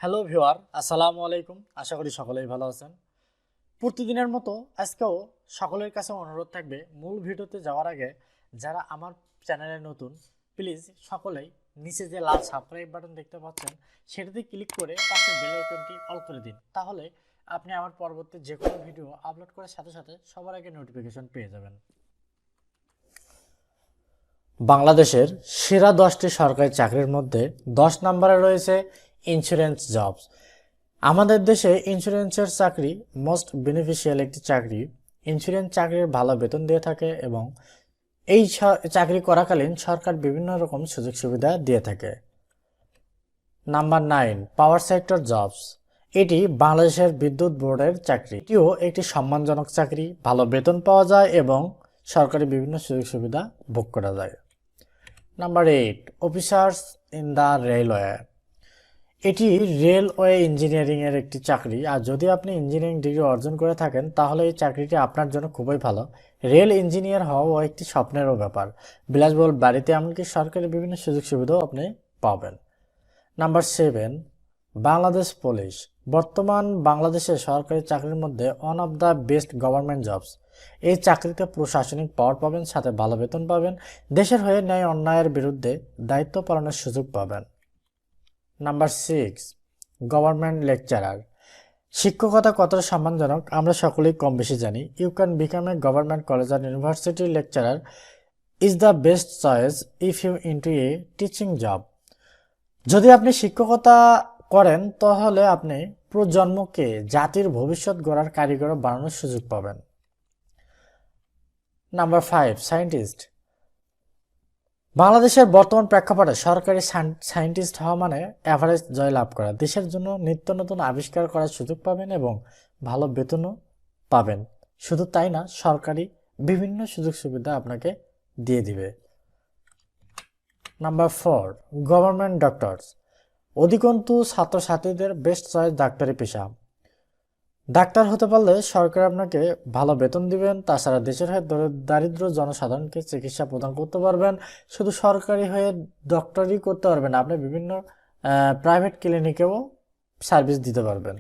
Hello viewer, আসসালামু আলাইকুম। আশা করি সকলেই ভালো আছেন। প্রতিদিনের মতো আজকেও সকলের কাছে অনুরোধ থাকবে, মূল ভিডিওতে যাওয়ার আগে যারা আমার চ্যানেলে নতুন, প্লিজ সকলেই নিচে যে লাল সাবস্ক্রাইব বাটন দেখতে পাচ্ছেন সেটাতে ক্লিক করে পাশে বেল আইকনটি অল করে দিন। তাহলে আপনি আমার পরবর্তী যে কোনো ভিডিও আপলোড করার সাথে সাথে সবার আগে নোটিফিকেশন পেয়ে যাবেন। বাংলাদেশের সেরা 10টি সরকারি চাকরির মধ্যে 10 নম্বরে রয়েছে ইন্স্যুরেন্স জবস। আমাদের দেশে ইন্স্যুরেন্সের চাকরি মোস্ট বেনিফিশিয়াল একটি চাকরি। ইন্স্যুরেন্স চাকরির ভালো বেতন দিয়ে থাকে এবং এই চাকরি করাকালীন সরকার বিভিন্ন রকম সুযোগ সুবিধা দিয়ে থাকে। Number 9, power sector jobs. এটি বাংলাদেশের বিদ্যুৎ বোর্ডের চাকরি। এটিও একটি সম্মানজনক চাকরি, ভালো বেতন পাওয়া যায় এবং সরকারি বিভিন্ন সুযোগ সুবিধা ভোগ করা যায়। Number 8, officers in the railway. এটি রেলওয়ে ইঞ্জিনিয়ারিংয়ের একটি চাকরি। আর যদি আপনি ইঞ্জিনিয়ারিং ডিগ্রি অর্জন করে থাকেন তাহলে এই চাকরিটি আপনার জন্য খুবই ভালো। রেল ইঞ্জিনিয়ার হওয়াও একটি স্বপ্নেরও ব্যাপার। বিলাসবহুল বাড়িতে এমনকি সরকারি বিভিন্ন সুযোগ সুবিধাও আপনি পাবেন। Number 7, Bangladesh police. বর্তমান বাংলাদেশে সরকারি চাকরির মধ্যে one of the best government jobs. এই চাকরিতে প্রশাসনিক পাওয়ার পাবেন, সাথে ভালো বেতন পাবেন, দেশের হয়ে ন্যায় অন্যায়ের বিরুদ্ধে দায়িত্ব পালনের সুযোগ পাবেন। Number 6, government lecturer. শিক্ষকতা কতটা সম্মানজনক আমরা সকলেই কম বেশি জানি। You can become a government college or university lecturer is the best choice if you into a teaching job. যদি আপনি শিক্ষকতা করেন তাহলে আপনি প্রজন্মকে জাতির ভবিষ্যৎ গড়ার কারিগর বানানোর সুযোগ পাবেন। Number 5, scientist. বাংলাদেশের বর্তমান প্রেক্ষাপটে সরকারি সায়েন্টিস্ট হওয়া মানে এভারেজ জয় লাভ করা। দেশের জন্য নিত্য নতুন আবিষ্কার করার সুযোগ পাবেন এবং ভালো বেতনও পাবেন। শুধু তাই না, সরকারি বিভিন্ন সুযোগ সুবিধা আপনাকে দিয়ে দিবে। Number 4, government doctors. অধিকন্তু ছাত্রছাত্রীদের বেস্ট চয়েস ডাক্তারি পেশা। ডাক্তার হতে পারলে সরকার আপনাকে ভালো বেতন দিবেন, তাছাড়া দেশের হয়ে দারিদ্র জনসাধারণকে চিকিৎসা প্রদান করতে পারবেন। শুধু সরকারি হয়ে ডক্টরই করতে পারবেন, আপনি বিভিন্ন প্রাইভেট ক্লিনিকেও সার্ভিস দিতে পারবেন।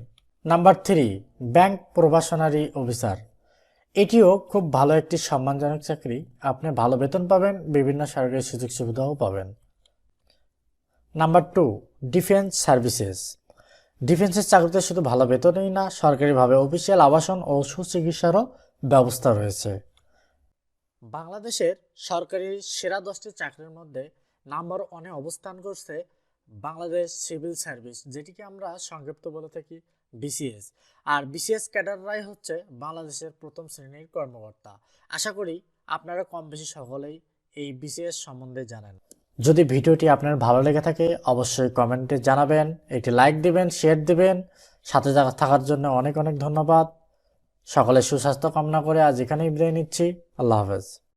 Number 3, bank probationary officer. এটিও খুব ভালো একটি সম্মানজনক চাকরি। আপনি ভালো বেতন পাবেন, বিভিন্ন সরকারি সুযোগ সুবিধাও পাবেন। Number 2, defence services. ডিফেন্সের চাকরিতে শুধু ভালো বেতনই না, সরকারিভাবে অফিসিয়াল আবাসন ও সুচিকিৎসারও ব্যবস্থা রয়েছে। বাংলাদেশের সরকারি সেরা 10টি চাকরির মধ্যে নাম্বার 1-এ অবস্থান করছে বাংলাদেশ সিভিল সার্ভিস, যেটিকে আমরা সংক্ষিপ্ত বলে থাকি বিসিএস। আর বিসিএস ক্যাডাররাই হচ্ছে বাংলাদেশের প্রথম শ্রেণীর কর্মকর্তা। আশা করি আপনারা কম বেশি সকলেই এই বিসিএস সম্বন্ধে জানেন। যদি ভিডিওটি আপনার ভালো লেগে থাকে অবশ্যই কমেন্টে জানাবেন, একটি লাইক দিবেন, শেয়ার দিবেন। সাথে থাকার জন্য অনেক অনেক ধন্যবাদ। সকলের সুস্বাস্থ্য কামনা করে আজ এখানেই বিদায় নিচ্ছি। আল্লাহ হাফেজ।